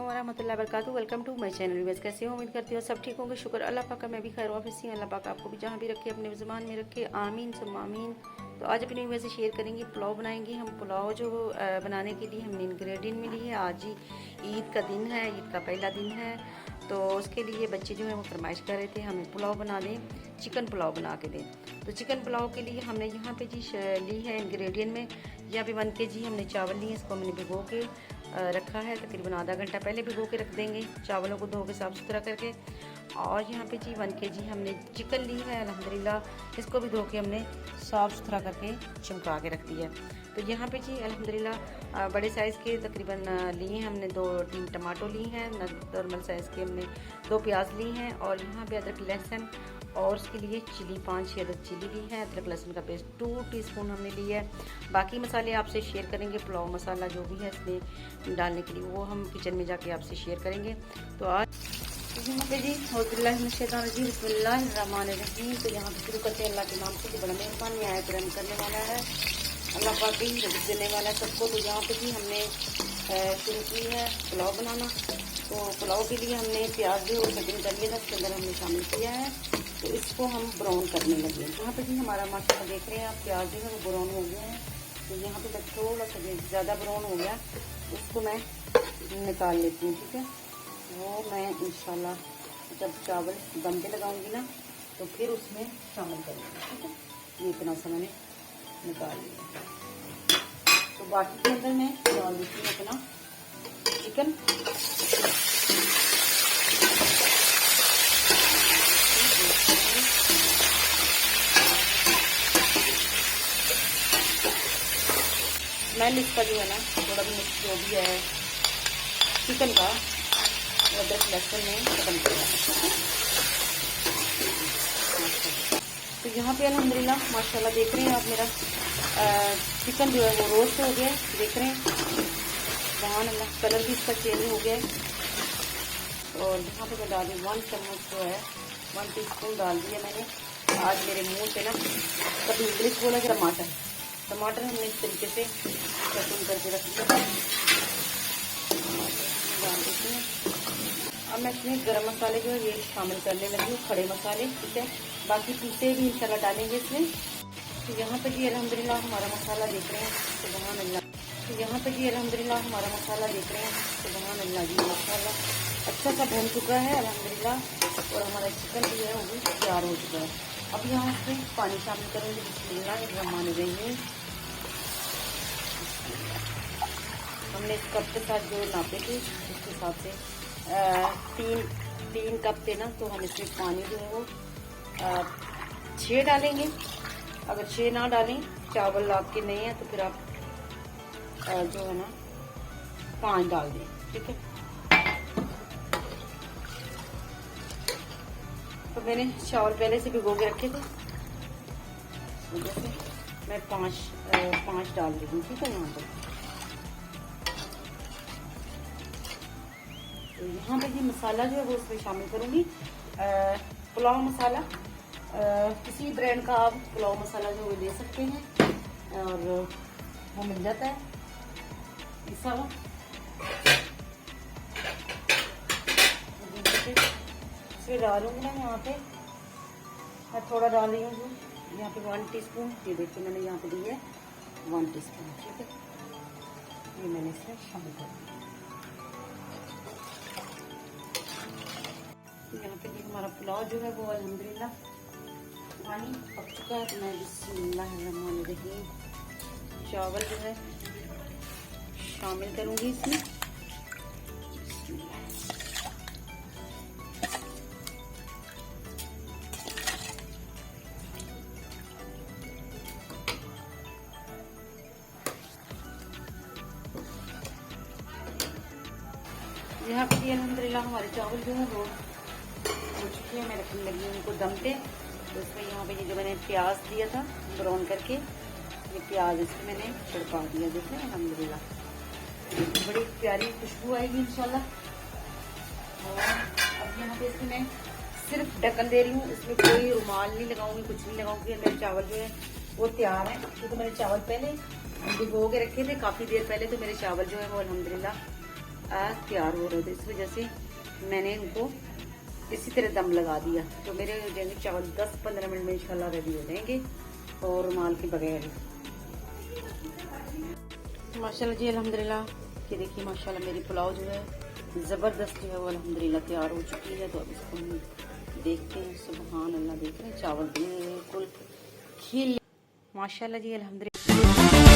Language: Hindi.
वालेकुम वरहमतुल्लाहि वबरकातुहू। Welcome to my channel. Viewers, कैसे हो? उम्मीद करती हूँ सब ठीक होंगे। शुक्र अल्लाह पाक का, मैं भी खैर वाफिस हूँ। अल्लाह पाक आपको भी जहाँ भी रखे अपने ज़ुबान में रखे, आमीन सुम्मा आमीन। तो आज अपनी व्यूअर्स से शेयर करेंगे, पुलाव बनाएंगे हम। पुलाव जो बनाने के लिए हमने इंग्रेडिएंट में लिए। आज ही ईद का दिन है, ईद का पहला दिन है, तो उसके लिए बच्चे जो है वो फरमाइश कर रहे थे हमें पुलाव बना दें, चिकन पुलाव बना के दें। तो चिकन पुलाव के लिए हमने यहाँ पे जी ली है इंग्रेडिएंट में, यहाँ पे 1 kg हमने चावल लिए। इसको हमने भिगो के रखा है, तकरीबन आधा घंटा पहले भिगो के रख देंगे चावलों को धो के साफ़ सुथरा करके। और यहाँ पे जी 1 kg हमने चिकन ली है अल्हम्दुलिल्लाह, इसको भी धो के हमने साफ़ सुथरा करके चमका के रख दिया। तो यहाँ पे जी अल्हम्दुलिल्लाह बड़े साइज़ के तकरीबन लिए हमने 2-3 टमाटो ली हैं, नॉर्मल साइज़ के हमने 2 प्याज ली हैं। और यहाँ पे अदरक लहसुन और उसके लिए चिली 5-6 अदद चिली ली है। अदरक लहसुन का पेस्ट 2 टीस्पून हमने लिया है। बाकी मसाले आपसे शेयर करेंगे, पुलाव मसाला जो भी है इसमें डालने के लिए वो हम किचन में जाके आपसे शेयर करेंगे। तो आज यहाँ पे जी बिस्मिल्लाहिर्रहमानिर्रहीम। तो यहाँ पे शुरू करते हैं अल्लाह के नाम से, बड़ा मेहरबान न्याय करम करने वाला है, अल्लाह पाक ही रिज़्क़ देने वाला है सबको। तो यहाँ पे जी हमने शुरू की है पुलाव बनाना। तो पुलाव के लिए हमने प्याज जो कटिंग कर लिया था, उसके अंदर हमने शामिल किया है। तो इसको हम ब्राउन करने लगे। यहाँ पे जी हमारा माशाल्लाह देख रहे हैं आप, प्याज जो है वो ब्राउन हो गया है। तो यहाँ पे मैं थोड़ा सा ज़्यादा ब्राउन हो गया, उसको मैं निकाल लेती हूँ, ठीक है। वो मैं इंशाल्लाह जब चावल दम पे लगाऊंगी ना तो फिर उसमें शामिल करूँगी, ठीक है। ये इतना सा मैंने निकाल लिया। तो बाकी के अंदर मैं डाल देती हूँ अपना चिकन। स्मेल इसका जो है ना थोड़ा भी मिक्स जो भी है चिकन का, अदरक लहसुन में खत्म कर देना। तो यहाँ पे अल्हम्दुलिल्लाह माशाल्लाह देख रहे हैं आप, मेरा चिकन जो है वो रोस्ट हो गया है, देख रहे हैं। सुभान अल्लाह, कलर भी इसका चेंज हो गया है। और यहाँ पे मैं डाल दी 1 चम्मच जो है 1 टीस्पून डाल दिया मैंने। आज मेरे मुंह पे ना कभी इंग्लिश बोला कि टमाटर हमने इस तरीके से कटिंग करके रख दिया। डाल देती हूँ। अब मैं इसमें गरम मसाले जो है ये शामिल करने लगी हूँ, खड़े मसाले, ठीक है। बाकी पीसे भी इंशाल्लाह डालेंगे इसमें। तो यहाँ पे जी अल्हम्दुलिल्लाह हमारा मसाला देख रहे हैं, सुभान अल्लाह। तो यहाँ पे जी अल्हम्दुलिल्लाह हमारा मसाला देख रहे हैं, सुभान अल्लाह जी माशाल्लाह अच्छा सा भून चुका है अल्हम्दुलिल्लाह। और हमारा चिकन जो है वो भी तैयार हो चुका है। अब यहाँ पे पानी शामिल करेंगे, बिस्मिल्लाहिर्रहमानिर्रहीम। हमने इस कप के साथ जो नापे थे उसके हिसाब से 3 कप थे ना, तो हम इसमें पानी जो है वो 6 डालेंगे। अगर 6 ना डालें, चावल आपके नहीं है तो फिर आप जो है ना 5 डाल दें, ठीक है। तो मैंने चावल पहले से भिगो के रखे थे, जैसे मैं 5 डाल रही हूँ, ठीक है। यहाँ पर तो यहाँ पे जी मसाला जो है वो उसमें शामिल करूँगी, पुलाव मसाला। किसी ब्रांड का आप पुलाव मसाला जो है ले सकते हैं, और वो मिल जाता है इस वाला। इसमें डालूंगी ना, यहाँ पे मैं थोड़ा डाल रही हूँ, यहाँ पे 1 टीस्पून। ये देखिए मैंने यहाँ पे दी है 1 टीस्पून, ठीक है। ये मैंने इसमें शामिल कर दिया। यहाँ पे जी हमारा पुलाव जो है वो अल्हम्दुलिल्लाह पानी पक चुका है। तो मैं बिस्मिल्लाहिर्रहमानिर्रहीम चावल जो है शामिल करूँगी इसमें। यहाँ पे अल्हम्दुलिल्लाह हमारे चावल जो है वो हो चुके हैं। मैं रखने लगी हूँ उनको दम पे। तो इसमें यहाँ पे ये जो मैंने प्याज दिया था ब्राउन करके, ये प्याज इसमें मैंने छिड़का दिया, देखें अल्हम्दुलिल्लाह बड़ी प्यारी खुशबू आएगी इंशाल्लाह। और अब यहाँ पे इसमें मैं सिर्फ ढक्कन दे रही हूँ, इसमें कोई रुमाल नहीं लगाऊंगी, कुछ नहीं लगाऊंगी। मेरे चावल जो है वो तैयार है, क्योंकि मैंने चावल पहले भिगो के रखे थे काफ़ी देर पहले। तो मेरे चावल जो है वो अल्हम्दुलिल्लाह तैयार हो रहे थे, इस वजह से मैंने उनको इसी तरह दम लगा दिया। तो मेरे हो जाएंगे चावल 10-15 मिनट में इंशाल्लाह रेडी हो जाएंगे और रुमाल के बगैर। माशाल्लाह जी अल्हम्दुलिल्लाह कि देखिए माशाल्लाह मेरी पुलाव जो है ज़बरदस्त जो है वो अल्हम्दुलिल्लाह तैयार हो चुकी है। तो अब इसको हम देखते हैं। सुभान अल्लाह, देख रहे हैं चावल बिल्कुल खिल माशाल्लाह जी अल्हम्दुलिल्लाह।